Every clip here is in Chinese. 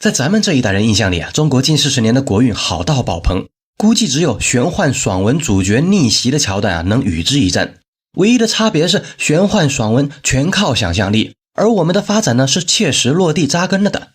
在咱们这一代人印象里啊，中国近40年的国运好到爆棚，估计只有玄幻爽文主角逆袭的桥段啊能与之一战。唯一的差别是玄幻爽文全靠想象力，而我们的发展呢是切实落地扎根了的。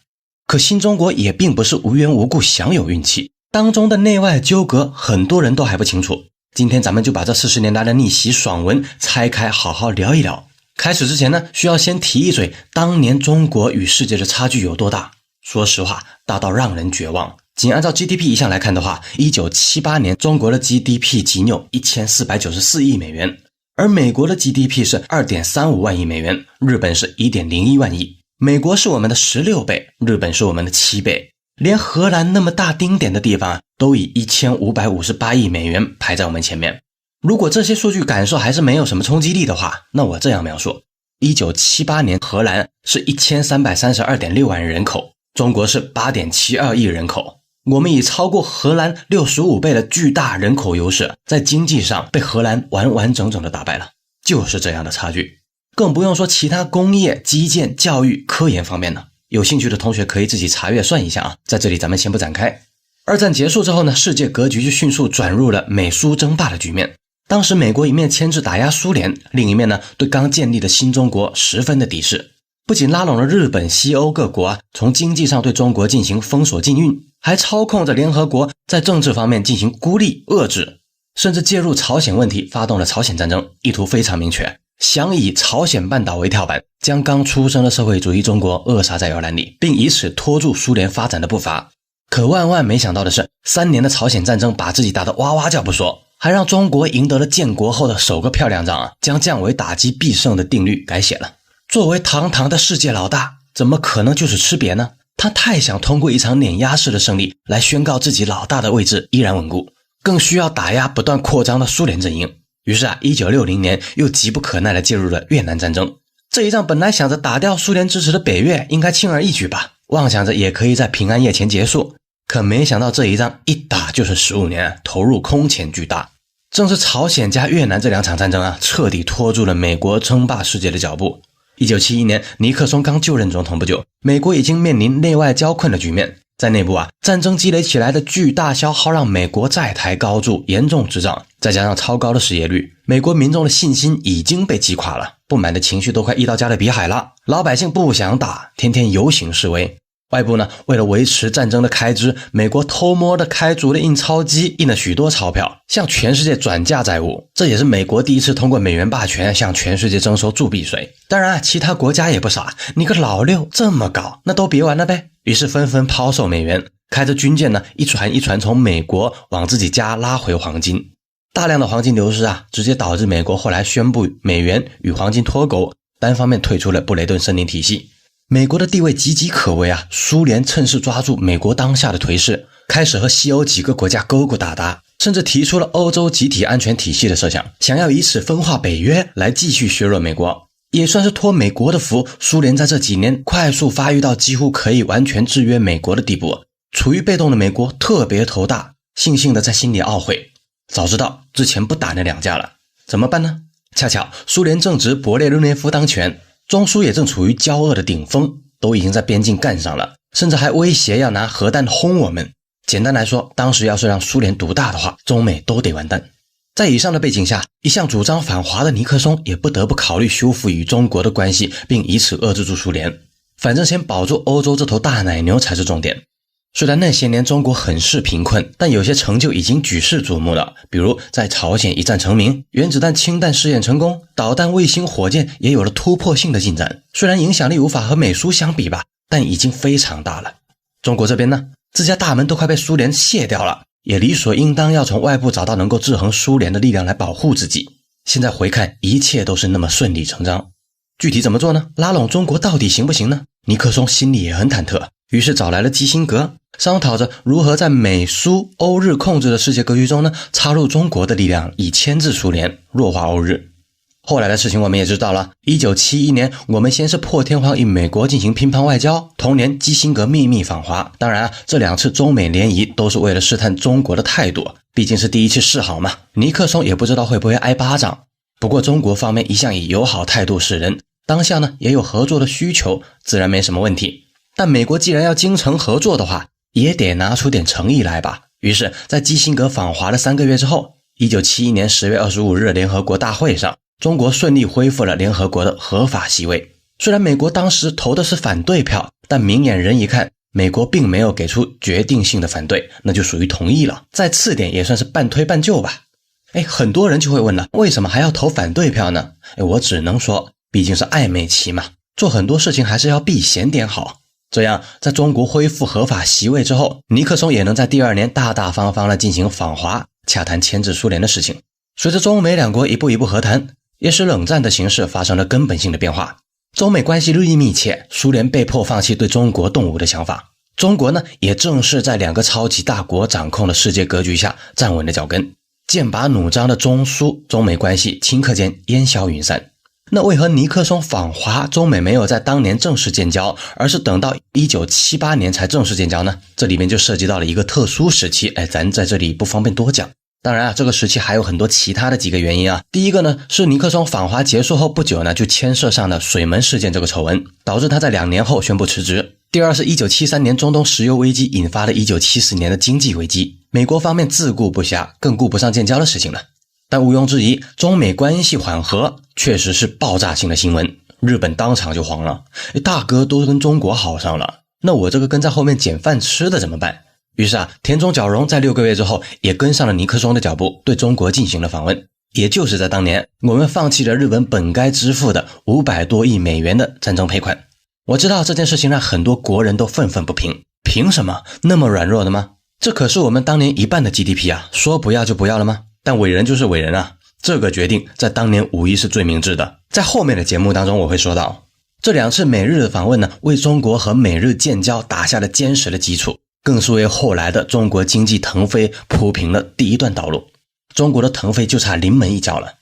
可新中国也并不是无缘无故享有运气，当中的内外纠葛很多人都还不清楚。今天咱们就把这40年来的逆袭爽文拆开好好聊一聊。开始之前呢，需要先提一嘴，当年中国与世界的差距有多大？说实话，大到让人绝望。仅按照 GDP 一项来看的话，1978年中国的 GDP 急扭1494亿美元，而美国的 GDP 是 2.35 万亿美元，日本是 1.01 万亿。美国是我们的16倍，日本是我们的7倍。连荷兰那么大丁点的地方都以1558亿美元排在我们前面。如果这些数据感受还是没有什么冲击力的话，那我这样描述：1978年荷兰是 1332.6 万人口，中国是 8.72 亿人口。我们以超过荷兰65倍的巨大人口优势，在经济上被荷兰完完整整的打败了。就是这样的差距。更不用说其他工业、基建、教育、科研方面呢。有兴趣的同学可以自己查阅算一下啊，在这里咱们先不展开。二战结束之后呢，世界格局就迅速转入了美苏争霸的局面。当时美国一面牵制打压苏联，另一面呢对刚建立的新中国十分的敌视，不仅拉拢了日本、西欧各国啊，从经济上对中国进行封锁禁运，还操控着联合国在政治方面进行孤立遏制，甚至介入朝鲜问题，发动了朝鲜战争，意图非常明确，想以朝鲜半岛为跳板，将刚出生的社会主义中国扼杀在摇篮里，并以此拖住苏联发展的步伐。可万万没想到的是，3年的朝鲜战争把自己打得哇哇叫不说，还让中国赢得了建国后的首个漂亮仗啊，将降维打击必胜的定律改写了。作为堂堂的世界老大，怎么可能就是吃瘪呢？他太想通过一场碾压式的胜利来宣告自己老大的位置依然稳固，更需要打压不断扩张的苏联阵营。于是1960年又急不可耐地介入了越南战争。这一仗本来想着打掉苏联支持的北越应该轻而易举吧，妄想着也可以在平安夜前结束，可没想到这一仗一打就是15年，投入空前巨大。正是朝鲜加越南这2场战争啊，彻底拖住了美国称霸世界的脚步。1971年尼克松刚就任总统不久，美国已经面临内外交困的局面。在内部啊，战争积累起来的巨大消耗让美国债台高筑，严重滞胀，再加上超高的失业率，美国民众的信心已经被击垮了，不满的情绪都快溢到加勒比海了。老百姓不想打，天天游行示威。外部呢，为了维持战争的开支，美国偷摸的开足了印钞机，印了许多钞票，向全世界转嫁债务。这也是美国第一次通过美元霸权向全世界征收铸币税。当然其他国家也不傻，你个老六这么搞，那都别玩了呗。于是纷纷抛售美元，开着军舰呢，一船一船从美国往自己家拉回黄金。大量的黄金流失啊，直接导致美国后来宣布美元与黄金脱钩，单方面退出了布雷顿森林体系。美国的地位岌岌可危啊，苏联趁势抓住美国当下的颓势，开始和西欧几个国家勾勾搭搭，甚至提出了欧洲集体安全体系的设想，想要以此分化北约来继续削弱美国。也算是托美国的福，苏联在这几年快速发育到几乎可以完全制约美国的地步。处于被动的美国特别头大，悻悻的在心里懊悔，早知道之前不打那2架了。怎么办呢？恰巧苏联正值勃列日涅夫当权，中苏也正处于交恶的顶峰，都已经在边境干上了，甚至还威胁要拿核弹轰我们。简单来说，当时要是让苏联独大的话，中美都得完蛋。在以上的背景下，一向主张反华的尼克松也不得不考虑修复与中国的关系，并以此遏制住苏联。反正先保住欧洲这头大奶牛才是重点。虽然那些年中国很是贫困，但有些成就已经举世瞩目了，比如在朝鲜一战成名，原子弹氢弹试验成功，导弹卫星火箭也有了突破性的进展。虽然影响力无法和美苏相比吧，但已经非常大了。中国这边呢，自家大门都快被苏联卸掉了，也理所应当要从外部找到能够制衡苏联的力量来保护自己。现在回看，一切都是那么顺理成章。具体怎么做呢？拉拢中国到底行不行呢？尼克松心里也很忐忑，于是找来了基辛格，商讨着如何在美苏欧日控制的世界格局中呢，插入中国的力量，以牵制苏联，弱化欧日。后来的事情我们也知道了，1971年我们先是破天荒与美国进行乒乓外交，同年基辛格秘密访华。当然这2次中美联谊都是为了试探中国的态度，毕竟是第一次示好嘛，尼克松也不知道会不会挨巴掌。不过中国方面一向以友好态度示人，当下呢也有合作的需求，自然没什么问题。但美国既然要精诚合作的话，也得拿出点诚意来吧。于是在基辛格访华的3个月之后，1971年10月25日联合国大会上，中国顺利恢复了联合国的合法席位。虽然美国当时投的是反对票，但明眼人一看，美国并没有给出决定性的反对，那就属于同意了。再次点也算是半推半就吧。很多人就会问了，为什么还要投反对票呢？我只能说，毕竟是暧昧期嘛，做很多事情还是要避嫌点好。这样在中国恢复合法席位之后，尼克松也能在第2年大大方方地进行访华，洽谈牵制苏联的事情。随着中美两国一步一步和谈，也使冷战的形势发生了根本性的变化。中美关系日益密切，苏联被迫放弃对中国动武的想法。中国呢，也正是在2个超级大国掌控的世界格局下站稳了脚跟。剑拔弩张的中苏中美关系顷刻间烟消云散。那为何尼克松访华，中美没有在当年正式建交，而是等到1978年才正式建交呢？这里面就涉及到了一个特殊时期，咱在这里不方便多讲。当然这个时期还有很多其他的几个原因啊。第一个呢，是尼克松访华结束后不久呢，就牵涉上了水门事件这个丑闻，导致他在2年后宣布辞职。第二是1973年中东石油危机引发了1970年的经济危机，美国方面自顾不暇，更顾不上建交的事情了。但毋庸置疑，中美关系缓和确实是爆炸性的新闻，日本当场就慌了，大哥都跟中国好上了，那我这个跟在后面捡饭吃的怎么办？于是田中角荣在6个月之后也跟上了尼克松的脚步，对中国进行了访问。也就是在当年，我们放弃了日本本该支付的500多亿美元的战争赔款。我知道这件事情让很多国人都愤愤不平，凭什么？那么软弱的吗？这可是我们当年1半的 GDP 啊，说不要就不要了吗？但伟人就是伟人啊，这个决定在当年无疑是最明智的。在后面的节目当中我会说到，这2次美日的访问呢，为中国和美日建交打下了坚实的基础，更是为后来的中国经济腾飞铺平了第一段道路。中国的腾飞就差临门一脚了。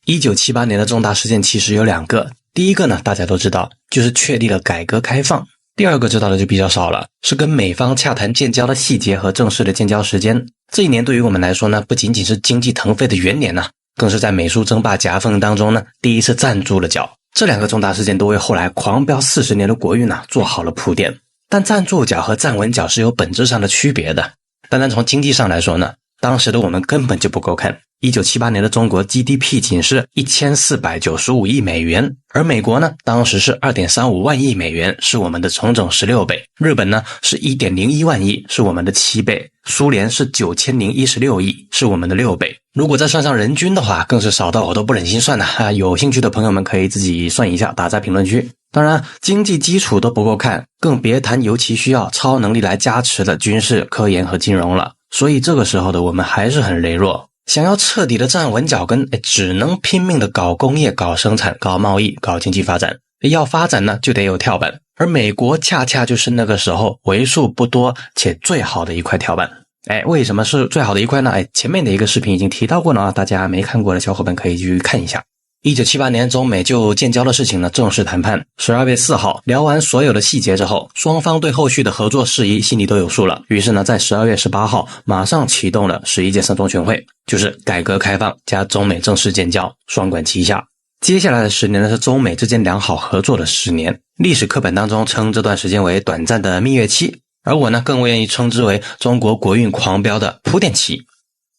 1978年的重大事件其实有2个，第一个呢，大家都知道，就是确立了改革开放。第二个知道的就比较少了，是跟美方洽谈建交的细节和正式的建交时间。这一年对于我们来说呢，不仅仅是经济腾飞的元年更是在美苏争霸夹缝当中呢，第一次站住了脚。这2个重大事件都为后来狂飙40年的国运做好了铺垫。但站住脚和站稳脚是有本质上的区别的。单单从经济上来说呢，当时的我们根本就不够看。1978年的中国 GDP 仅是1495亿美元，而美国呢，当时是 2.35 万亿美元，是我们的整整16倍。日本呢是 1.01 万亿，是我们的7倍。苏联是9016亿，是我们的6倍。如果再算上人均的话，更是少到我都不忍心算了有兴趣的朋友们可以自己算一下，打在评论区。当然经济基础都不够看，更别谈尤其需要超能力来加持的军事、科研和金融了。所以这个时候的我们还是很羸弱，想要彻底的站稳脚跟，只能拼命的搞工业、搞生产、搞贸易、搞经济发展。要发展呢，就得有跳板，而美国恰恰就是那个时候为数不多且最好的一块跳板。为什么是最好的一块呢？前面的一个视频已经提到过了大家没看过的小伙伴可以去看一下。1978年中美就建交的事情呢正式谈判。12月4号聊完所有的细节之后，双方对后续的合作事宜心里都有数了。于是呢，在12月18号马上启动了11届三中全会，就是改革开放加中美正式建交，双管齐下。接下来的10年呢，是中美之间良好合作的10年。历史课本当中称这段时间为短暂的蜜月期，而我呢更愿意称之为中国国运狂飙的铺垫期。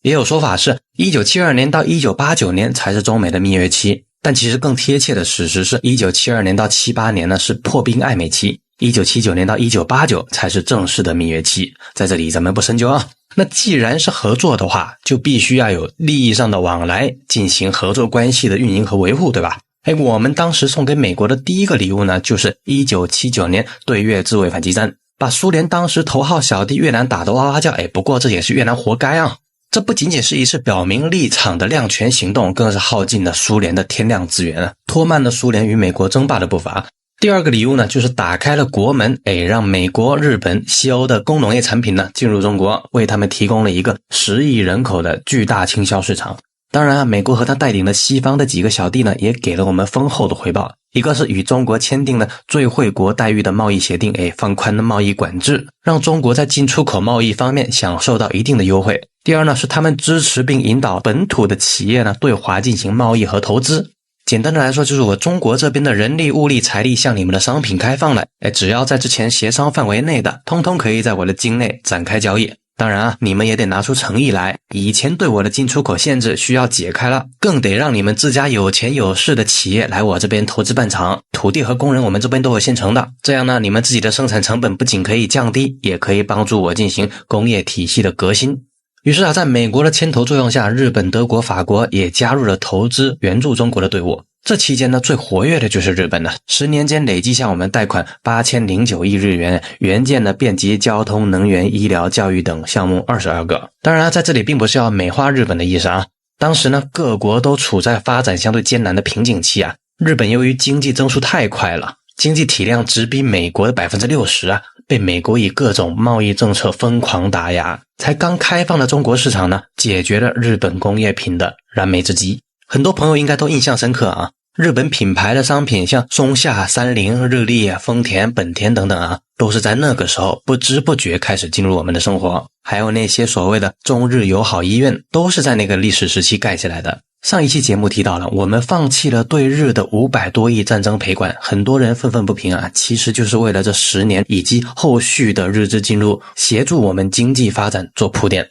也有说法是1972年到1989年才是中美的蜜月期，但其实更贴切的事实是1972年到78年呢是破冰暧昧期，1979年到1989才是正式的蜜月期。在这里咱们不深究啊。那既然是合作的话，就必须要有利益上的往来，进行合作关系的运营和维护，对吧？我们当时送给美国的第一个礼物呢，就是1979年对越自卫反击战，把苏联当时头号小弟越南打得哇哇叫。不过这也是越南活该啊。这不仅仅是一次表明立场的量权行动，更是耗尽了苏联的天量资源拖慢了苏联与美国争霸的步伐。第二个礼物呢，就是打开了国门，让美国、日本、西欧的工农业产品呢进入中国，为他们提供了一个10亿人口的巨大倾销市场。当然美国和他带领的西方的几个小弟呢，也给了我们丰厚的回报。一个是与中国签订了最惠国待遇的贸易协定，放宽了贸易管制，让中国在进出口贸易方面享受到一定的优惠。第二呢，是他们支持并引导本土的企业呢对华进行贸易和投资。简单的来说，就是我中国这边的人力、物力、财力向你们的商品开放了，只要在之前协商范围内的，通通可以在我的境内展开交易。当然啊，你们也得拿出诚意来，以前对我的进出口限制需要解开了，更得让你们自家有钱有势的企业来我这边投资办厂，土地和工人我们这边都有现成的，这样呢，你们自己的生产成本不仅可以降低，也可以帮助我进行工业体系的革新。于是啊，在美国的牵头作用下，日本、德国、法国也加入了投资援助中国的队伍。这期间呢，最活跃的就是日本了，10年间累计向我们贷款8009亿日元，援建了遍及交通、能源、医疗、教育等项目22个。当然在这里并不是要美化日本的意思啊。当时呢，各国都处在发展相对艰难的瓶颈期啊。日本由于经济增速太快了，经济体量直逼美国的 60% 啊，被美国以各种贸易政策疯狂打压。才刚开放的中国市场呢，解决了日本工业品的燃眉之急。很多朋友应该都印象深刻啊，日本品牌的商品像松下、三菱、日立、丰田、本田等等啊，都是在那个时候不知不觉开始进入我们的生活。还有那些所谓的中日友好医院，都是在那个历史时期盖起来的。上一期节目提到了，我们放弃了对日的500多亿战争赔款，很多人愤愤不平啊，其实就是为了这10年以及后续的日资进入，协助我们经济发展做铺垫。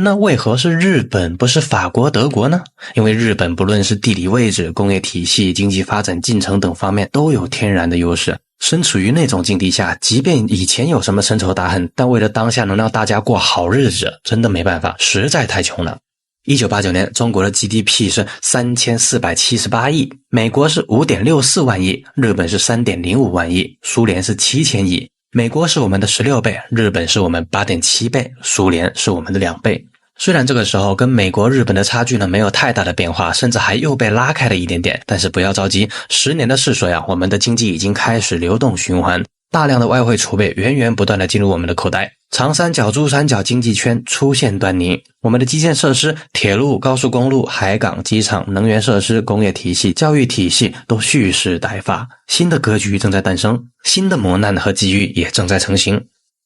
那为何是日本不是法国、德国呢？因为日本不论是地理位置、工业体系、经济发展进程等方面都有天然的优势。身处于那种境地下，即便以前有什么深仇大恨，但为了当下能让大家过好日子，真的没办法，实在太穷了。1989年，中国的 GDP 是3478亿，美国是 5.64 万亿，日本是 3.05 万亿，苏联是7000亿。美国是我们的16倍，日本是我们 8.7 倍，苏联是我们的2倍。虽然这个时候跟美国、日本的差距呢没有太大的变化，甚至还又被拉开了一点点，但是不要着急，10年的试水啊，我们的经济已经开始流动循环，大量的外汇储备源源不断的进入我们的口袋。长三角、珠三角经济圈出现端倪，我们的基建设施、铁路、高速公路、海港、机场、能源设施、工业体系、教育体系都蓄势待发，新的格局正在诞生，新的磨难和机遇也正在成型。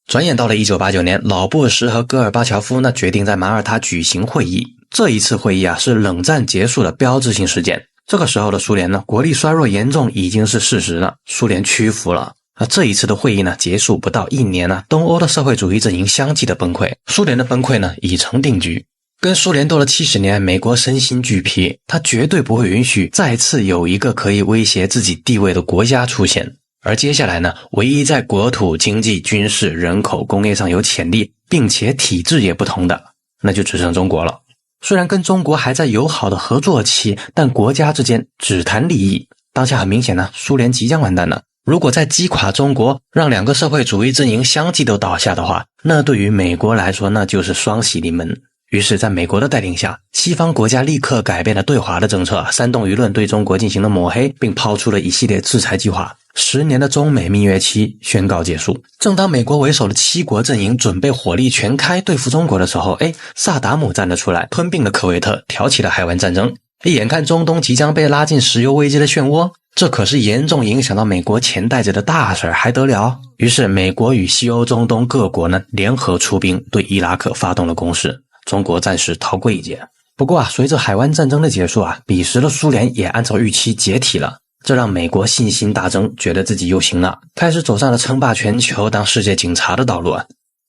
转眼到了1989年，老布什和戈尔巴乔夫呢决定在马耳他举行会议。这一次会议啊，是冷战结束的标志性事件。这个时候的苏联呢，国力衰弱严重已经是事实了，苏联屈服了。这一次的会议呢，结束不到1年呢，东欧的社会主义阵营相继的崩溃，苏联的崩溃呢已成定局。跟苏联斗了70年，美国身心俱疲，他绝对不会允许再次有一个可以威胁自己地位的国家出现。而接下来呢，唯一在国土、经济、军事、人口、工业上有潜力，并且体制也不同的，那就只剩中国了。虽然跟中国还在友好的合作期，但国家之间只谈利益。当下很明显呢，苏联即将完蛋了。如果再击垮中国，让2个社会主义阵营相继都倒下的话，那对于美国来说那就是双喜临门。于是在美国的带领下，西方国家立刻改变了对华的政策，煽动舆论对中国进行了抹黑，并抛出了一系列制裁计划。10年的中美蜜月期宣告结束。正当美国为首的7国阵营准备火力全开对付中国的时候，萨达姆站了出来，吞并了科威特，挑起了海湾战争。眼看中东即将被拉进石油危机的漩涡，这可是严重影响到美国钱袋子的大事，还得了？于是美国与西欧、中东各国呢联合出兵，对伊拉克发动了攻势，中国暂时逃过一劫。不过随着海湾战争的结束彼时的苏联也按照预期解体了，这让美国信心大增，觉得自己又行了，开始走上了称霸全球、当世界警察的道路。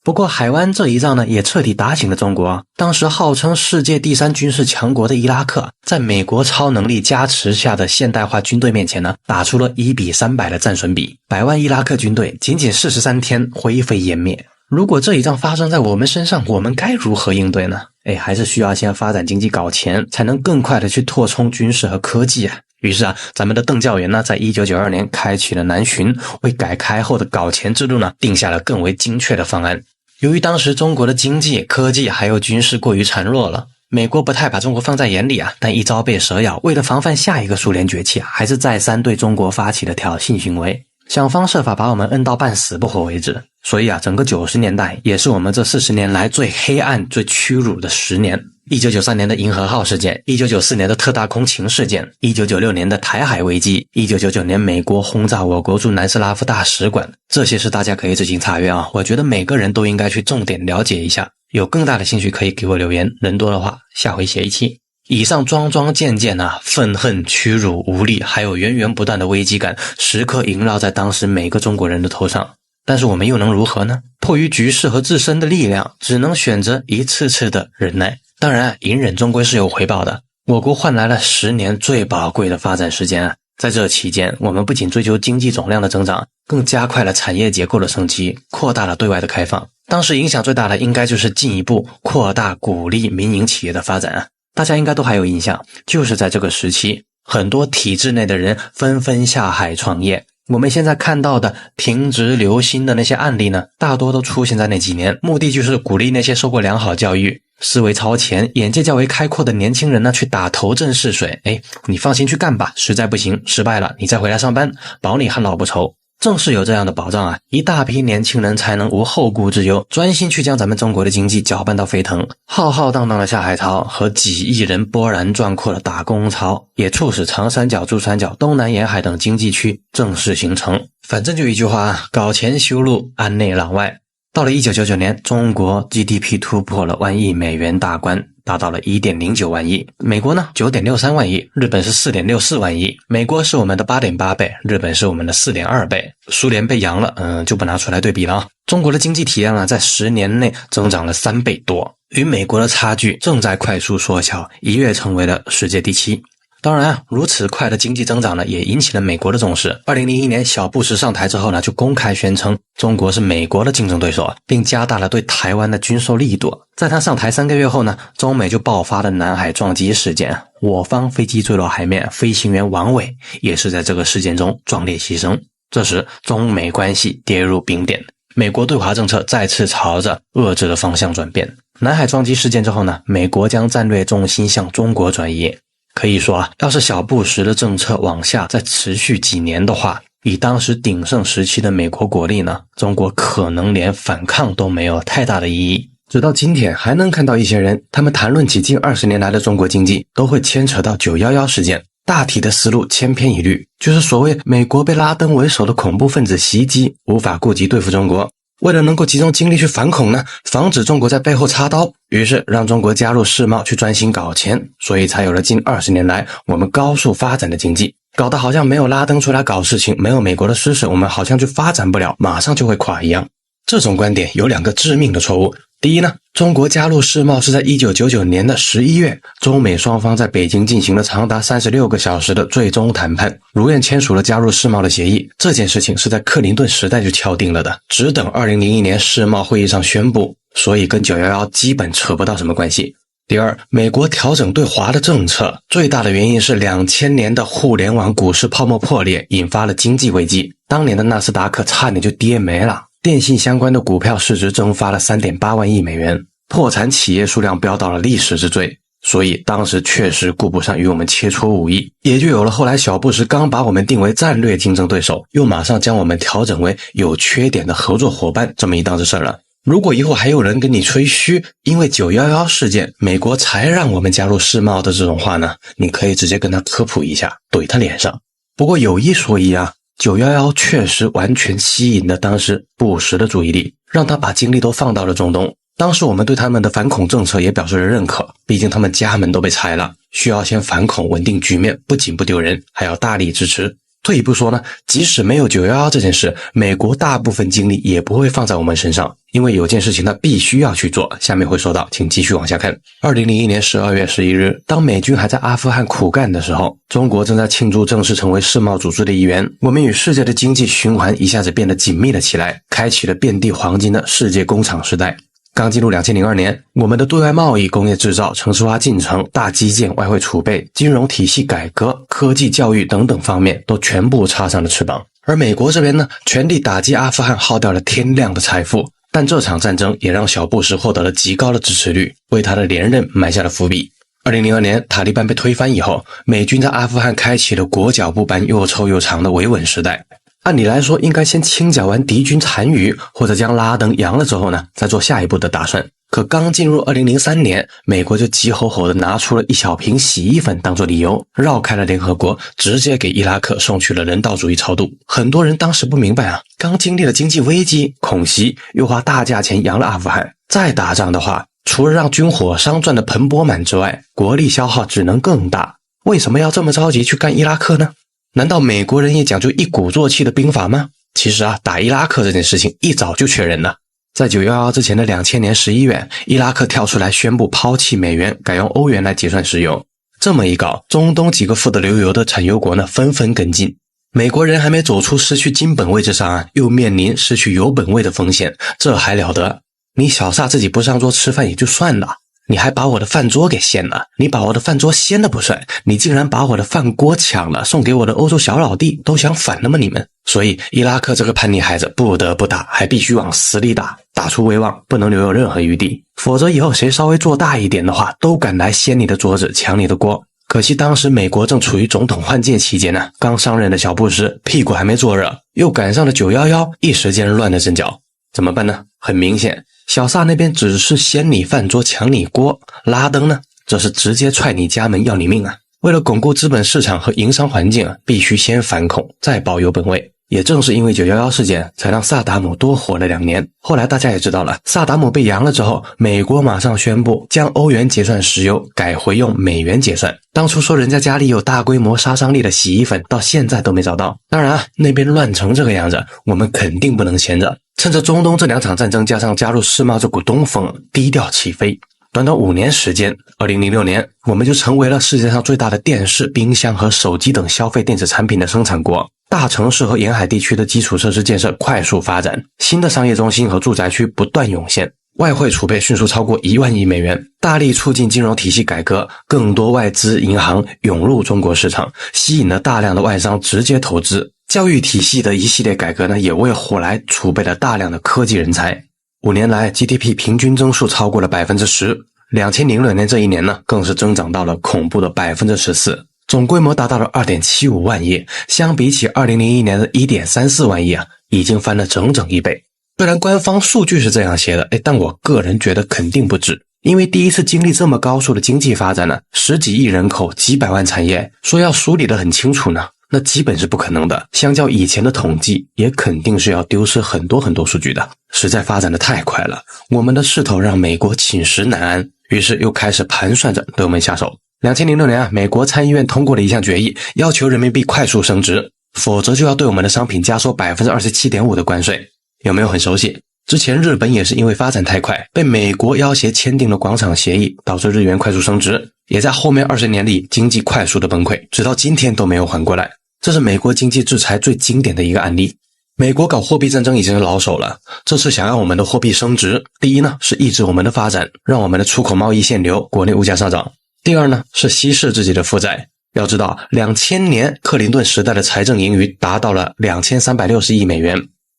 不过海湾这一仗呢，也彻底打醒了中国。当时号称世界第3军事强国的伊拉克，在美国超能力加持下的现代化军队面前呢，打出了1:300的战损比，100万伊拉克军队仅仅43天灰飞烟灭。如果这一仗发生在我们身上，我们该如何应对呢？还是需要先发展经济搞钱，才能更快的去拓充军事和科技于是咱们的邓教员呢，在1992年开启了南巡，为改开后的搞钱之路呢，定下了更为精确的方案。由于当时中国的经济、科技还有军事过于孱弱了，美国不太把中国放在眼里但一朝被蛇咬，为了防范下一个苏联崛起还是再三对中国发起了挑衅行为，想方设法把我们摁到半死不活为止。所以整个90年代也是我们这40年来最黑暗、最屈辱的10年。1993年的银河号事件，1994年的特大空情事件，1996年的台海危机，1999年美国轰炸我国驻南斯拉夫大使馆，这些是大家可以自行查阅我觉得每个人都应该去重点了解一下。有更大的兴趣可以给我留言，人多的话下回写一期。以上桩桩件件啊，愤恨、屈辱、无力，还有源源不断的危机感，时刻萦绕在当时每个中国人的头上。但是我们又能如何呢？迫于局势和自身的力量，只能选择一次次的忍耐。当然，隐忍终归是有回报的。我国换来了10年最宝贵的发展时间啊！在这期间，我们不仅追求经济总量的增长，更加快了产业结构的升级，扩大了对外的开放。当时影响最大的应该就是进一步扩大鼓励民营企业的发展啊！大家应该都还有印象，就是在这个时期，很多体制内的人纷纷下海创业。我们现在看到的停职留薪的那些案例呢，大多都出现在那几年，目的就是鼓励那些受过良好教育、思维超前、眼界较为开阔的年轻人呢，去打头阵试水。你放心去干吧，实在不行，失败了，你再回来上班，保你旱涝不愁。正是有这样的保障啊，一大批年轻人才能无后顾之忧，专心去将咱们中国的经济搅拌到沸腾。浩浩荡荡的下海潮和几亿人波澜壮阔的打工潮，也促使长三角、珠三角、东南沿海等经济区正式形成。反正就一句话，搞钱修路，安内攘外。到了1999年，中国 GDP 突破了1万亿美元大关，达到了 1.09 万亿。美国呢 9.63 万亿，日本是 4.64 万亿。美国是我们的 8.8 倍，日本是我们的 4.2 倍。苏联被扬了，就不拿出来对比了啊。中国的经济体量啊，在10年内增长了3倍多，与美国的差距正在快速缩小，一跃成为了世界第7。当然如此快的经济增长呢，也引起了美国的重视。2001年小布什上台之后呢，就公开宣称中国是美国的竞争对手，并加大了对台湾的军售力度。在他上台3个月后呢，中美就爆发了南海撞击事件，我方飞机坠落海面，飞行员王伟也是在这个事件中壮烈牺牲。这时中美关系跌入冰点，美国对华政策再次朝着遏制的方向转变。南海撞击事件之后呢，美国将战略重心向中国转移。可以说啊，要是小布什的政策往下再持续几年的话，以当时鼎盛时期的美国国力呢，中国可能连反抗都没有太大的意义。直到今天还能看到一些人，他们谈论起近20年来的中国经济，都会牵扯到911事件。大体的思路千篇一律，就是所谓美国被拉登为首的恐怖分子袭击，无法顾及对付中国。为了能够集中精力去反恐呢，防止中国在背后插刀，于是让中国加入世贸去专心搞钱，所以才有了近20年来我们高速发展的经济。搞得好像没有拉登出来搞事情，没有美国的施舍，我们好像就发展不了，马上就会垮一样。这种观点有2个致命的错误。第一呢，中国加入世贸是在1999年的11月，中美双方在北京进行了长达36个小时的最终谈判，如愿签署了加入世贸的协议。这件事情是在克林顿时代就敲定了的，只等2001年世贸会议上宣布，所以跟911基本扯不到什么关系。第二，美国调整对华的政策，最大的原因是2000年的互联网股市泡沫破裂，引发了经济危机，当年的纳斯达克差点就跌没了。电信相关的股票市值蒸发了 3.8 万亿美元，破产企业数量飙到了历史之最，所以当时确实顾不上与我们切磋武艺，也就有了后来小布什刚把我们定为战略竞争对手，又马上将我们调整为有缺点的合作伙伴这么一档子事儿了。如果以后还有人跟你吹嘘因为911事件美国才让我们加入世贸的这种话呢，你可以直接跟他科普一下，怼他脸上。不过有一说一啊，911确实完全吸引了当时布什的注意力，让他把精力都放到了中东。当时我们对他们的反恐政策也表示了认可，毕竟他们家门都被拆了，需要先反恐稳定局面，不仅不丢人，还要大力支持。退一步说呢，即使没有911这件事，美国大部分精力也不会放在我们身上，因为有件事情他必须要去做，下面会说到，请继续往下看。2001年12月11日，当美军还在阿富汗苦干的时候，中国正在庆祝正式成为世贸组织的一员，我们与世界的经济循环一下子变得紧密了起来，开启了遍地黄金的世界工厂时代。刚进入2002年，我们的对外贸易、工业制造、城市化进程、大基建、外汇储备、金融体系改革、科技教育等等方面都全部插上了翅膀。而美国这边呢，全力打击阿富汗，耗掉了天量的财富，但这场战争也让小布什获得了极高的支持率，为他的连任埋下了伏笔。2002年塔利班被推翻以后，美军在阿富汗开启了裹脚布般又臭又长的维稳时代。按理来说应该先清剿完敌军残余，或者将拉登扬了之后呢，再做下一步的打算。可刚进入2003年，美国就急吼吼地拿出了1小瓶洗衣粉当做理由，绕开了联合国，直接给伊拉克送去了人道主义超度。很多人当时不明白啊，刚经历了经济危机、恐袭，又花大价钱扬了阿富汗，再打仗的话，除了让军火商赚得盆钵满之外，国力消耗只能更大。为什么要这么着急去干伊拉克呢？难道美国人也讲究一鼓作气的兵法吗？其实打伊拉克这件事情一早就确认了。在911之前的2000年11月，伊拉克跳出来宣布抛弃美元，改用欧元来结算石油。这么一搞，中东几个富得流油的产油国呢，纷纷跟进。美国人还没走出失去金本位之上又面临失去油本位的风险，这还了得？你小撒自己不上桌吃饭也就算了，你还把我的饭桌给掀了，你把我的饭桌掀了不算，你竟然把我的饭锅抢了，送给我的欧洲小老弟，都想反了吗你们？所以伊拉克这个叛逆孩子不得不打，还必须往死里打，打出威望，不能留有任何余地，否则以后谁稍微做大一点的话，都敢来掀你的桌子，抢你的锅。可惜当时美国正处于总统换届期间呢，刚上任的小布什屁股还没坐热，又赶上了911，一时间乱了阵脚。怎么办呢？很明显，小撒那边只是掀你饭桌抢你锅，拉登呢，这是直接踹你家门要你命啊！为了巩固资本市场和营商环境必须先反恐，再保有本位。也正是因为911事件，才让萨达姆多活了2年。后来大家也知道了，萨达姆被扬了之后，美国马上宣布将欧元结算石油改回用美元结算。当初说人家家里有大规模杀伤力的洗衣粉，到现在都没找到。当然那边乱成这个样子，我们肯定不能闲着。趁着中东这2场战争加上加入世贸这股东风，低调起飞。短短5年时间，2006年我们就成为了世界上最大的电视、冰箱和手机等消费电子产品的生产国。大城市和沿海地区的基础设施建设快速发展，新的商业中心和住宅区不断涌现，外汇储备迅速超过1万亿美元，大力促进金融体系改革，更多外资银行涌入中国市场，吸引了大量的外商直接投资。教育体系的一系列改革呢，也为后来储备了大量的科技人才。5年来 GDP 平均增速超过了 10%， 2006年这一年呢，更是增长到了恐怖的 14%， 总规模达到了 2.75 万亿，相比起2001年的 1.34 万亿已经翻了整整1倍。虽然官方数据是这样写的，但我个人觉得肯定不止。因为第一次经历这么高速的经济发展呢，10几亿人口，几百万产业，说要梳理得很清楚呢，那基本是不可能的。相较以前的统计，也肯定是要丢失很多数据的，实在发展得太快了。我们的势头让美国寝食难安，于是又开始盘算着对我们下手。2006年美国参议院通过了一项决议，要求人民币快速升值，否则就要对我们的商品加收 27.5% 的关税。有没有很熟悉？之前日本也是因为发展太快，被美国要挟签订了广场协议，导致日元快速升值，也在后面20年里经济快速的崩溃，直到今天都没有缓过来。这是美国经济制裁最经典的一个案例。美国搞货币战争已经是老手了，这次想让我们的货币升值，第一呢是抑制我们的发展，让我们的出口贸易限流，国内物价上涨；第二呢是稀释自己的负债。要知道2000年克林顿时代的财政盈余达到了2360亿美元，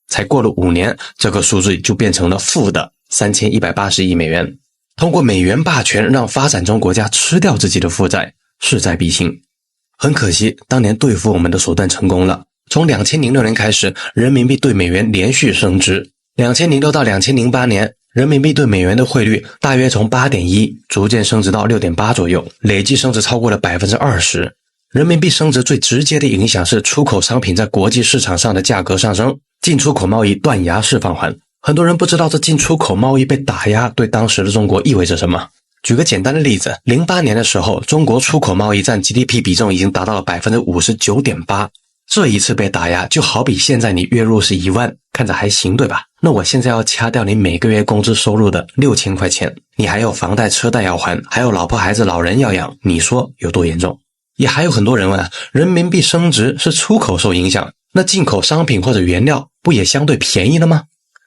才过了5年，这个数字就变成了负的3180亿美元。通过美元霸权让发展中国家吃掉自己的负债，势在必行。很可惜，当年对付我们的手段成功了。从2006年开始，人民币对美元连续升值。2006到2008年，人民币对美元的汇率大约从 8.1 逐渐升值到 6.8 左右，累计升值超过了 20%。人民币升值最直接的影响是出口商品在国际市场上的价格上升，进出口贸易断崖式放缓。很多人不知道这进出口贸易被打压对当时的中国意味着什么。举个简单的例子，08年的时候，中国出口贸易占 GDP 比重已经达到了 59.8%。这一次被打压，就好比现在你月入是1万，看着还行对吧？那我现在要掐掉你每个月工资收入的6000块钱，你还有房贷车贷要还，还有老婆孩子老人要养，你说有多严重？也还有很多人问人民币升值是出口受影响，那进口商品或者原料不也相对便宜了吗？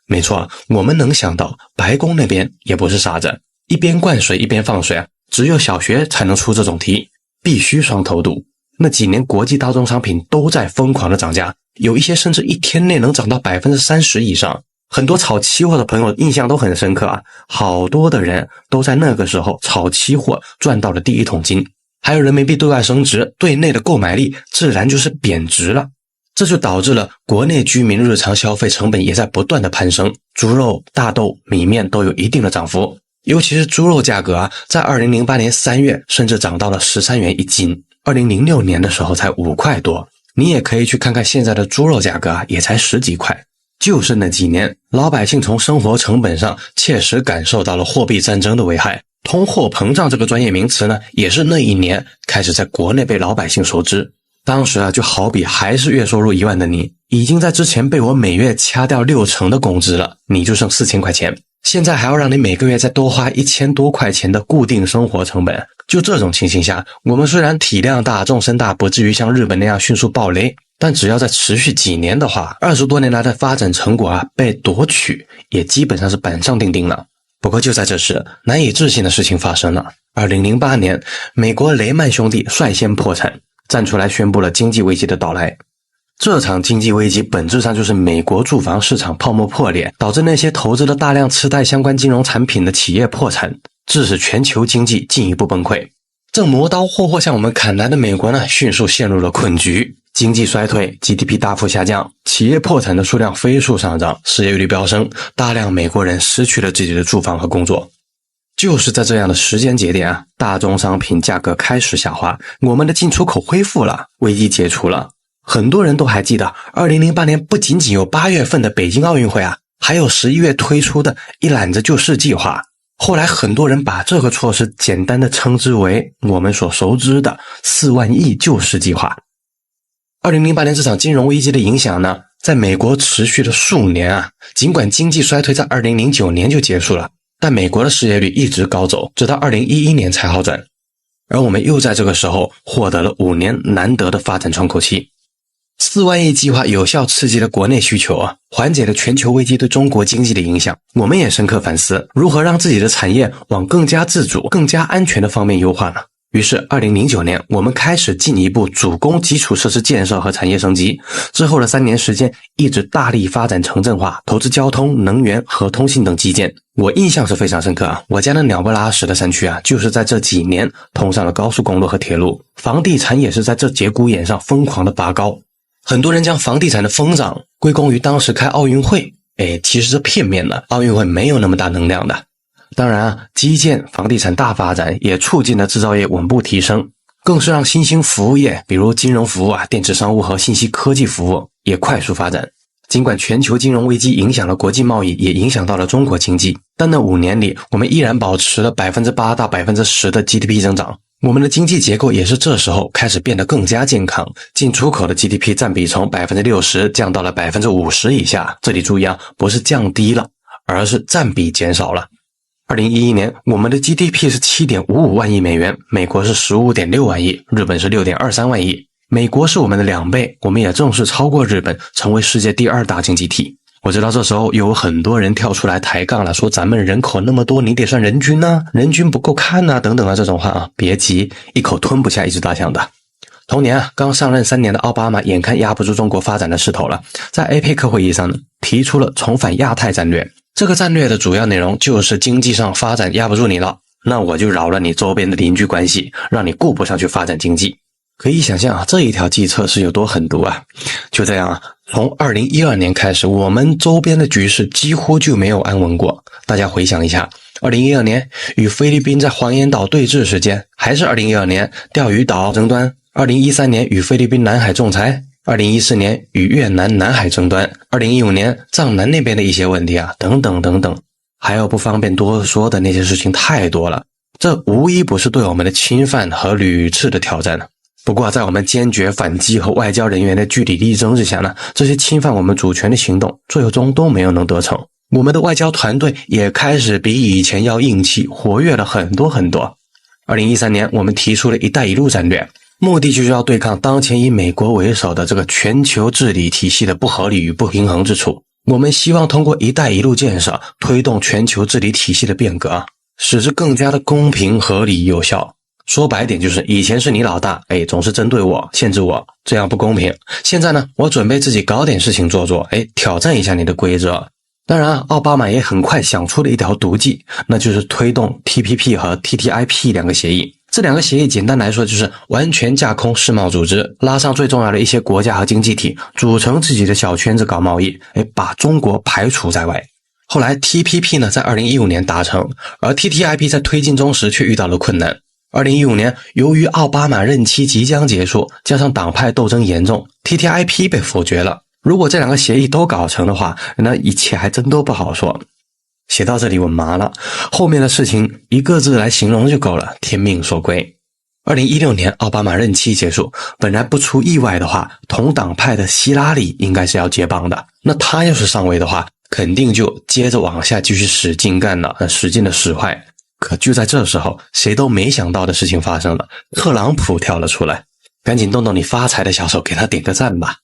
没错，我们能想到白宫那边也不是傻子，一边灌水一边放水只有小学才能出这种题，必须双头堵。那几年国际大宗商品都在疯狂的涨价，有一些甚至一天内能涨到 30% 以上。很多炒期货的朋友印象都很深刻好多的人都在那个时候炒期货赚到了第一桶金。还有人民币对外升值，对内的购买力自然就是贬值了，这就导致了国内居民日常消费成本也在不断的攀升，猪肉、大豆、米面都有一定的涨幅，尤其是猪肉价格在2008年3月甚至涨到了13元一斤，2006年的时候才5块多。你也可以去看看现在的猪肉价格也才10几块。就是那几年，老百姓从生活成本上切实感受到了货币战争的危害。通货膨胀这个专业名词呢，也是那一年开始在国内被老百姓熟知。当时啊，就好比还是月收入1万的你，已经在之前被我每月掐掉60%的工资了，你就剩4000块钱。现在还要让你每个月再多花1000多块钱的固定生活成本。就这种情形下，我们虽然体量大、纵深大，不至于像日本那样迅速暴雷，但只要再持续几年的话，20多年来的发展成果啊被夺取，也基本上是板上钉钉了。不过就在这时，难以置信的事情发生了。2008年，美国雷曼兄弟率先破产，站出来宣布了经济危机的到来。这场经济危机本质上就是美国住房市场泡沫破裂，导致那些投资了大量次贷相关金融产品的企业破产，致使全球经济进一步崩溃。正磨刀霍霍向我们砍来的美国呢，迅速陷入了困局，经济衰退， GDP 大幅下降，企业破产的数量飞速上涨，失业率飙升，大量美国人失去了自己的住房和工作。就是在这样的时间节点啊，大宗商品价格开始下滑，我们的进出口恢复了，危机解除了。很多人都还记得2008年不仅仅有8月份的北京奥运会啊，还有11月推出的一揽子救市计划。后来很多人把这个措施简单的称之为我们所熟知的4万亿救市计划。2008年这场金融危机的影响呢，在美国持续了数年啊，尽管经济衰退在2009年就结束了，但美国的失业率一直高走，直到2011年才好转。而我们又在这个时候获得了5年难得的发展窗口期。4万亿计划有效刺激了国内需求啊，缓解了全球危机对中国经济的影响。我们也深刻反思，如何让自己的产业往更加自主、更加安全的方面优化呢？于是2009年，我们开始进一步主攻基础设施建设和产业升级。之后的3年时间，一直大力发展城镇化，投资交通、能源和通信等基建。我印象是非常深刻啊，我家的鸟不拉屎的山区啊，就是在这几年通上了高速公路和铁路，房地产也是在这节骨眼上疯狂的拔高。很多人将房地产的疯涨归功于当时开奥运会，其实是片面的，奥运会没有那么大能量的。当然啊，基建、房地产大发展也促进了制造业稳步提升，更是让新兴服务业，比如金融服务啊、电子商务和信息科技服务也快速发展。尽管全球金融危机影响了国际贸易，也影响到了中国经济，但那5年里，我们依然保持了 8% 到 10% 的 GDP 增长。我们的经济结构也是这时候开始变得更加健康，进出口的 GDP 占比从 60% 降到了 50% 以下。这里注意啊，不是降低了，而是占比减少了。2011年，我们的 GDP 是 7.55 万亿美元，美国是 15.6 万亿，日本是 6.23 万亿。美国是我们的2倍，我们也正式超过日本，成为世界第2大经济体。我知道这时候有很多人跳出来抬杠了，说咱们人口那么多，你得算人均啊，人均不够看啊，等等啊，这种话啊，别急，一口吞不下一只大象的。同年啊，刚上任3年的奥巴马眼看压不住中国发展的势头了，在 APEC 会议上呢，提出了重返亚太战略。这个战略的主要内容就是经济上发展压不住你了，那我就饶了你周边的邻居关系，让你顾不上去发展经济。可以想象啊，这一条计策是有多狠毒啊！就这样啊，从2012年开始，我们周边的局势几乎就没有安稳过。大家回想一下，2012年与菲律宾在黄岩岛对峙事件，还是2012年钓鱼岛争端，2013年与菲律宾南海仲裁，2014年与越南南海争端，2015年藏南那边的一些问题啊，等等等等，还有不方便多说的那些事情太多了，这无一不是对我们的侵犯和屡次的挑战。不过在我们坚决反击和外交人员的据理力争之下呢，这些侵犯我们主权的行动最终都没有能得逞。我们的外交团队也开始比以前要硬气，活跃了很多很多。2013年我们提出了一带一路战略，目的就是要对抗当前以美国为首的这个全球治理体系的不合理与不平衡之处。我们希望通过一带一路建设推动全球治理体系的变革，使之更加的公平合理有效。说白点就是以前是你老大，总是针对我，限制我，这样不公平。现在呢，我准备自己搞点事情做做，挑战一下你的规则。当然啊，奥巴马也很快想出了一条毒计，那就是推动 TPP 和 TTIP 2个协议。这2个协议简单来说就是完全架空世贸组织，拉上最重要的一些国家和经济体，组成自己的小圈子搞贸易，把中国排除在外。后来 TPP 呢在2015年达成，而 TTIP 在推进中时却遇到了困难。2015年，由于奥巴马任期即将结束，加上党派斗争严重， TTIP 被否决了。如果这两个协议都搞成的话，那一切还真都不好说。写到这里我麻了，后面的事情一个字来形容就够了，天命所归。2016年奥巴马任期结束，本来不出意外的话，同党派的希拉里应该是要接棒的，那他要是上位的话，肯定就接着往下继续使劲干了，使劲的使坏。可就在这时候，谁都没想到的事情发生了，特朗普跳了出来。赶紧动动你发财的小手，给他点个赞吧。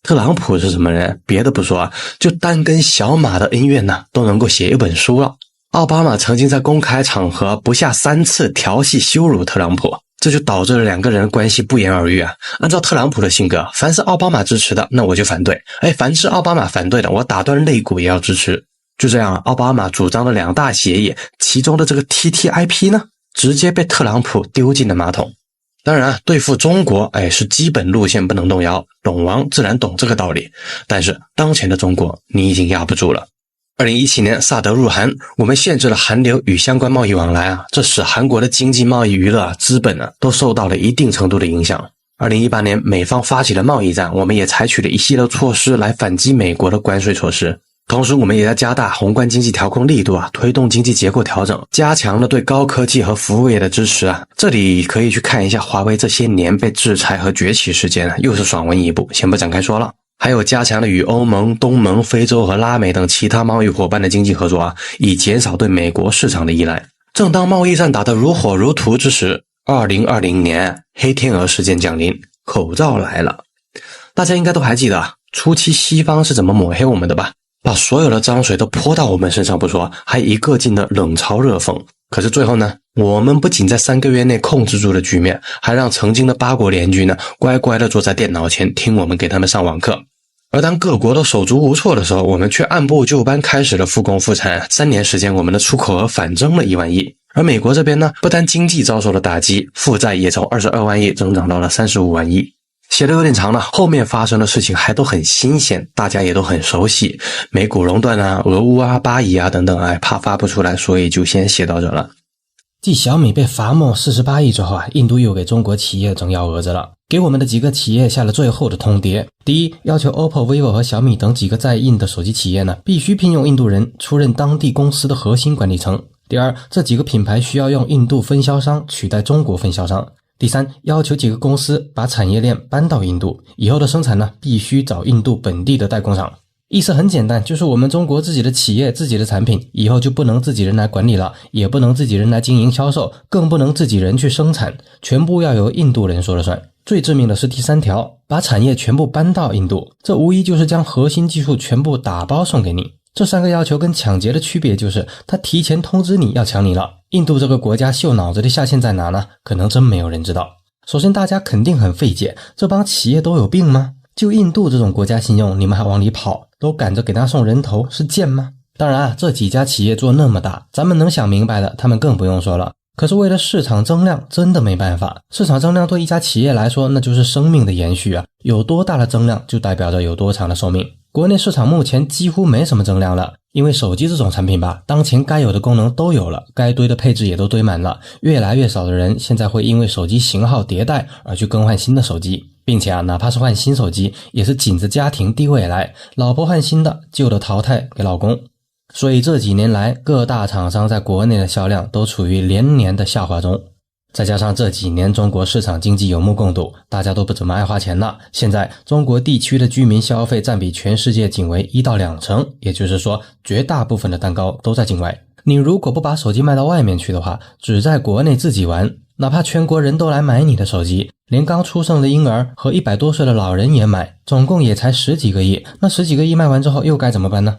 特朗普是什么人？别的不说啊，就单跟小马的恩怨呢，都能够写一本书了。奥巴马曾经在公开场合不下3次调戏羞辱特朗普，这就导致了两个人关系不言而喻啊。按照特朗普的性格，凡是奥巴马支持的，那我就反对；凡是奥巴马反对的，我打断肋骨也要支持。就这样，奥巴马主张的2大协议，其中的这个 TTIP 呢，直接被特朗普丢进了马桶。当然啊，对付中国是基本路线不能动摇，懂王自然懂这个道理。但是当前的中国你已经压不住了。2017年萨德入韩，我们限制了韩流与相关贸易往来啊，这使韩国的经济、贸易、娱乐、资本都受到了一定程度的影响。2018年美方发起了贸易战，我们也采取了一系列措施来反击美国的关税措施。同时我们也在加大宏观经济调控力度啊，推动经济结构调整，加强了对高科技和服务业的支持啊。这里可以去看一下华为这些年被制裁和崛起事件，又是爽文一部，先不展开说了。还有加强了与欧盟、东盟、非洲和拉美等其他贸易伙伴的经济合作啊，以减少对美国市场的依赖。正当贸易战打得如火如荼之时，2020年黑天鹅事件降临，口罩来了。大家应该都还记得初期西方是怎么抹黑我们的吧？把所有的脏水都泼到我们身上不说，还一个劲的冷嘲热讽。可是最后呢，我们不仅在3个月内控制住了局面，还让曾经的8国联军呢乖乖的坐在电脑前听我们给他们上网课。而当各国都手足无措的时候，我们却按部就班开始了复工复产。3年时间，我们的出口额反增了1万亿。而美国这边呢，不但经济遭受了打击，负债也从22万亿增长到了35万亿。写的有点长了，后面发生的事情还都很新鲜，大家也都很熟悉，美股熔断啊、俄乌啊、巴以啊等等，怕发不出来，所以就先写到这了。继小米被罚没48亿之后印度又给中国企业整幺蛾子了，给我们的几个企业下了最后的通牒。第一，要求 OPPO、vivo 和小米等几个在印的手机企业呢，必须聘用印度人出任当地公司的核心管理层。第二，这几个品牌需要用印度分销商取代中国分销商。第三，要求几个公司把产业链搬到印度，以后的生产呢，必须找印度本地的代工厂。意思很简单，就是我们中国自己的企业、自己的产品，以后就不能自己人来管理了，也不能自己人来经营销售，更不能自己人去生产，全部要由印度人说了算。最致命的是第3条，把产业全部搬到印度，这无疑就是将核心技术全部打包送给你。这3个要求跟抢劫的区别就是，他提前通知你要抢你了。印度这个国家秀脑子的下限在哪呢？可能真没有人知道。首先大家肯定很费解，这帮企业都有病吗？就印度这种国家信用，你们还往里跑，都赶着给他送人头，是贱吗？当然这几家企业做那么大，咱们能想明白的，他们更不用说了。可是为了市场增量，真的没办法。市场增量对一家企业来说，那就是生命的延续啊！有多大的增量，就代表着有多长的寿命。国内市场目前几乎没什么增量了，因为手机这种产品吧，当前该有的功能都有了，该堆的配置也都堆满了，越来越少的人现在会因为手机型号迭代而去更换新的手机，并且哪怕是换新手机，也是紧着家庭地位来，老婆换新的，旧的淘汰给老公。所以这几年来，各大厂商在国内的销量都处于连年的下滑中。再加上这几年中国市场经济有目共睹，大家都不怎么爱花钱了。现在中国地区的居民消费占比全世界仅为1到2成，也就是说绝大部分的蛋糕都在境外。你如果不把手机卖到外面去的话，只在国内自己玩，哪怕全国人都来买你的手机，连刚出生的婴儿和100多岁的老人也买，总共也才10几个亿。那10几个亿卖完之后又该怎么办呢？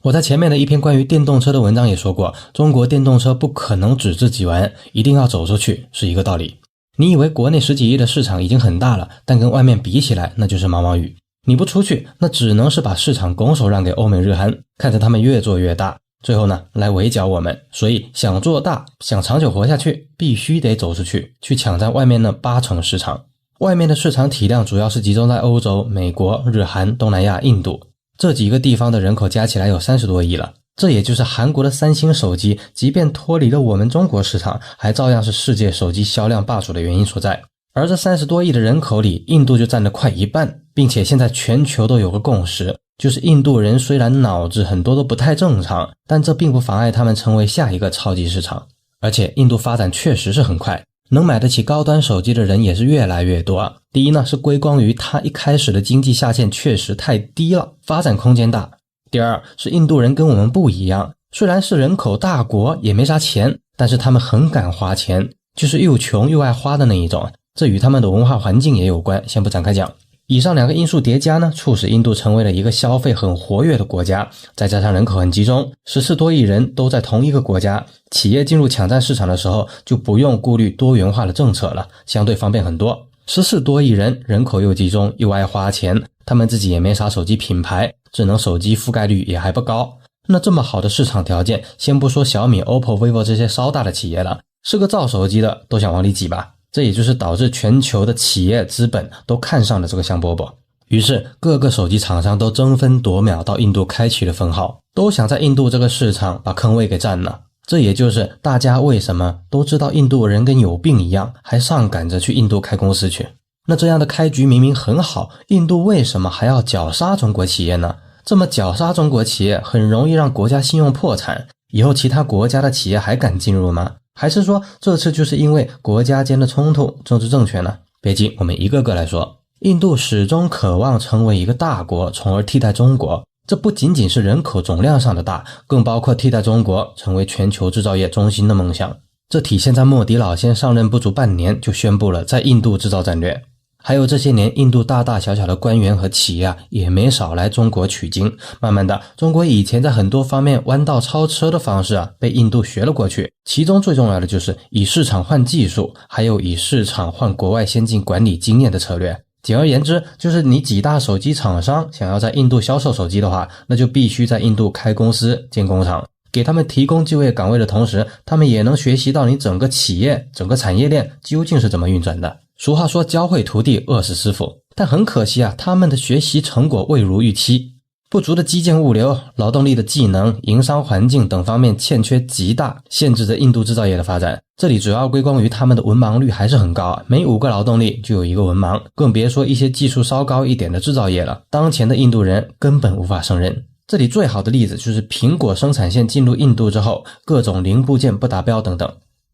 我在前面的一篇关于电动车的文章也说过，中国电动车不可能只自己玩，一定要走出去，是一个道理。你以为国内10几亿的市场已经很大了，但跟外面比起来那就是毛毛雨。你不出去，那只能是把市场拱手让给欧美日韩，看着他们越做越大，最后呢来围剿我们。所以想做大，想长久活下去，必须得走出去，去抢占外面的8成市场。外面的市场体量主要是集中在欧洲、美国、日韩、东南亚、印度这几个地方的人口加起来有30多亿了，这也就是韩国的三星手机即便脱离了我们中国市场，还照样是世界手机销量霸主的原因所在。而这30多亿的人口里，印度就占了快一半，并且现在全球都有个共识，就是印度人虽然脑子很多都不太正常，但这并不妨碍他们成为下一个超级市场。而且印度发展确实是很快，能买得起高端手机的人也是越来越多。第一呢，是归功于它一开始的经济下限确实太低了，发展空间大。第二，是印度人跟我们不一样，虽然是人口大国，也没啥钱，但是他们很敢花钱，就是又穷又爱花的那一种。这与他们的文化环境也有关，先不展开讲。以上2个因素叠加呢，促使印度成为了一个消费很活跃的国家，再加上人口很集中，14多亿人都在同一个国家，企业进入抢占市场的时候就不用顾虑多元化的政策了，相对方便很多。14多亿人，人口又集中又爱花钱，他们自己也没啥手机品牌，智能手机覆盖率也还不高。那这么好的市场条件，先不说小米、OPPO、vivo 这些稍大的企业了，是个造手机的都想往里挤吧。这也就是导致全球的企业资本都看上了这个香饽饽，于是各个手机厂商都争分夺秒到印度开启了分号，都想在印度这个市场把坑位给占了。这也就是大家为什么都知道印度人跟有病一样，还上赶着去印度开公司去。那这样的开局明明很好，印度为什么还要绞杀中国企业呢？这么绞杀中国企业，很容易让国家信用破产，以后其他国家的企业还敢进入吗？还是说这次就是因为国家间的冲突，政治正确呢？别急，我们一个个来说。印度始终渴望成为一个大国，从而替代中国。这不仅仅是人口总量上的大，更包括替代中国成为全球制造业中心的梦想。这体现在莫迪老先上任不足半年就宣布了在印度制造战略。还有这些年印度大大小小的官员和企业也没少来中国取经，慢慢的中国以前在很多方面弯道超车的方式被印度学了过去，其中最重要的就是以市场换技术，还有以市场换国外先进管理经验的策略。简而言之，就是你几大手机厂商想要在印度销售手机的话，那就必须在印度开公司建工厂，给他们提供就业岗位的同时，他们也能学习到你整个企业整个产业链究竟是怎么运转的。俗话说教会徒弟饿死师傅，但很可惜他们的学习成果未如预期，不足的基建物流、劳动力的技能、营商环境等方面欠缺极大，限制着印度制造业的发展。这里主要归功于他们的文盲率还是很高，每5个劳动力就有1个文盲，更别说一些技术稍高一点的制造业了，当前的印度人根本无法胜任。这里最好的例子就是苹果生产线进入印度之后，各种零部件不达标等等。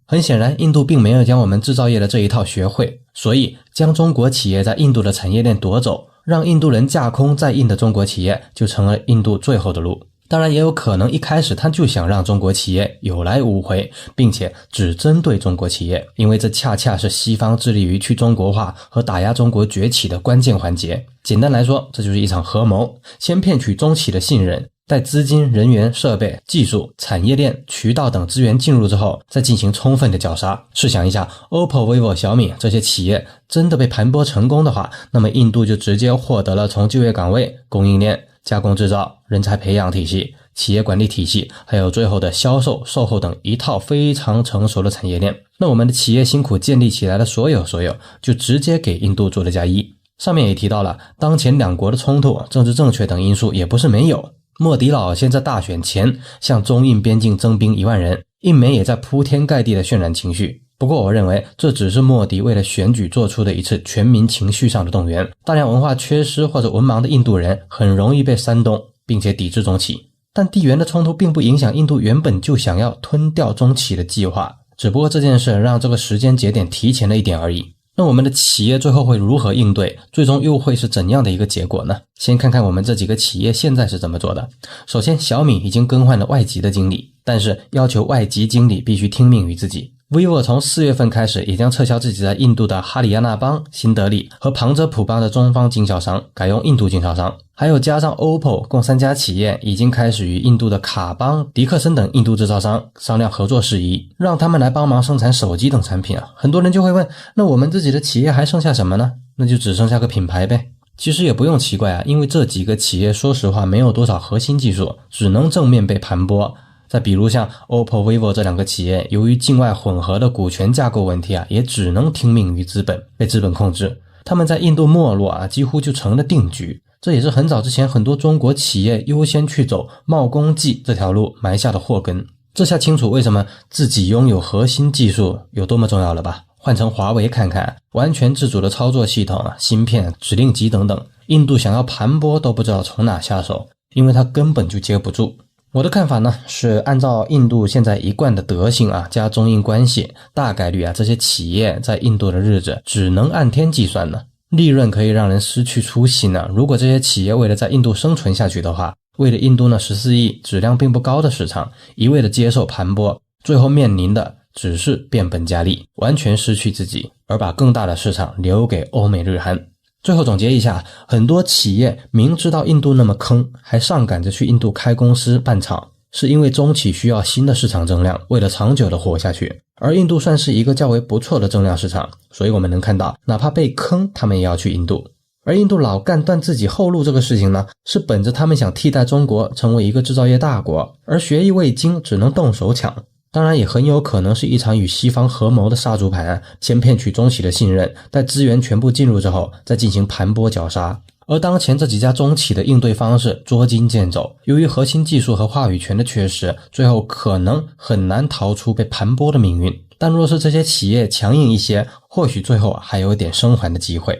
很显然，印度并没有将我们制造业的这一套学会，所以将中国企业在印度的产业链夺走，让印度人架空在印的中国企业，就成了印度最后的路。当然也有可能一开始他就想让中国企业有来无回，并且只针对中国企业，因为这恰恰是西方致力于去中国化和打压中国崛起的关键环节。简单来说，这就是一场合谋，先骗取中企的信任，待资金、人员、设备、技术、产业链、渠道等资源进入之后，再进行充分的绞杀。试想一下 OPPO、vivo、小米这些企业真的被盘剥成功的话，那么印度就直接获得了从就业岗位、供应链、加工制造、人才培养体系、企业管理体系，还有最后的销售、售后等一套非常成熟的产业链。那我们的企业辛苦建立起来的所有，就直接给印度做了加1。上面也提到了，当前两国的冲突、政治正确等因素也不是没有。莫迪老先在大选前向中印边境增兵1万人，印媒也在铺天盖地的渲染情绪。不过我认为这只是莫迪为了选举做出的一次全民情绪上的动员。大量文化缺失或者文盲的印度人很容易被煽动，并且抵制中企。但地缘的冲突并不影响印度原本就想要吞掉中企的计划，只不过这件事让这个时间节点提前了一点而已。那我们的企业最后会如何应对？最终又会是怎样的一个结果呢？先看看我们这几个企业现在是怎么做的。首先，小米已经更换了外籍的经理，但是要求外籍经理必须听命于自己。vivo 从4月份开始也将撤销自己在印度的哈里亚纳邦、新德里和旁遮普邦的中方经销商，改用印度经销商。还有加上 OPPO 共3家企业已经开始与印度的卡邦、迪克森等印度制造商商量合作事宜，让他们来帮忙生产手机等产品很多人就会问，那我们自己的企业还剩下什么呢？那就只剩下个品牌呗。其实也不用奇怪因为这几个企业说实话没有多少核心技术，只能正面被盘剥。再比如像 OPPO、vivo 这2个企业，由于境外混合的股权架构问题也只能听命于资本，被资本控制。他们在印度没落几乎就成了定局。这也是很早之前很多中国企业优先去走冒功绩这条路埋下的祸根。这下清楚为什么自己拥有核心技术有多么重要了吧？换成华为看看，完全自主的操作系统芯片、指令集等等，印度想要盘剥都不知道从哪下手，因为它根本就接不住。我的看法呢，是按照印度现在一贯的德行加中印关系，大概率这些企业在印度的日子只能按天计算呢，利润可以让人失去初心呢。如果这些企业为了在印度生存下去的话，为了印度呢14亿质量并不高的市场，一味的接受盘剥，最后面临的只是变本加厉，完全失去自己，而把更大的市场留给欧美日韩。最后总结一下，很多企业明知道印度那么坑，还上赶着去印度开公司办厂，是因为中企需要新的市场增量，为了长久的活下去。而印度算是一个较为不错的增量市场，所以我们能看到，哪怕被坑，他们也要去印度。而印度老干断自己后路这个事情呢，是本着他们想替代中国成为一个制造业大国，而学艺未精，只能动手抢。当然也很有可能是一场与西方合谋的杀猪盘，先骗取中企的信任，待资源全部进入之后，再进行盘剥绞杀。而当前这几家中企的应对方式捉襟见肘，由于核心技术和话语权的缺失，最后可能很难逃出被盘剥的命运。但若是这些企业强硬一些，或许最后还有一点生还的机会。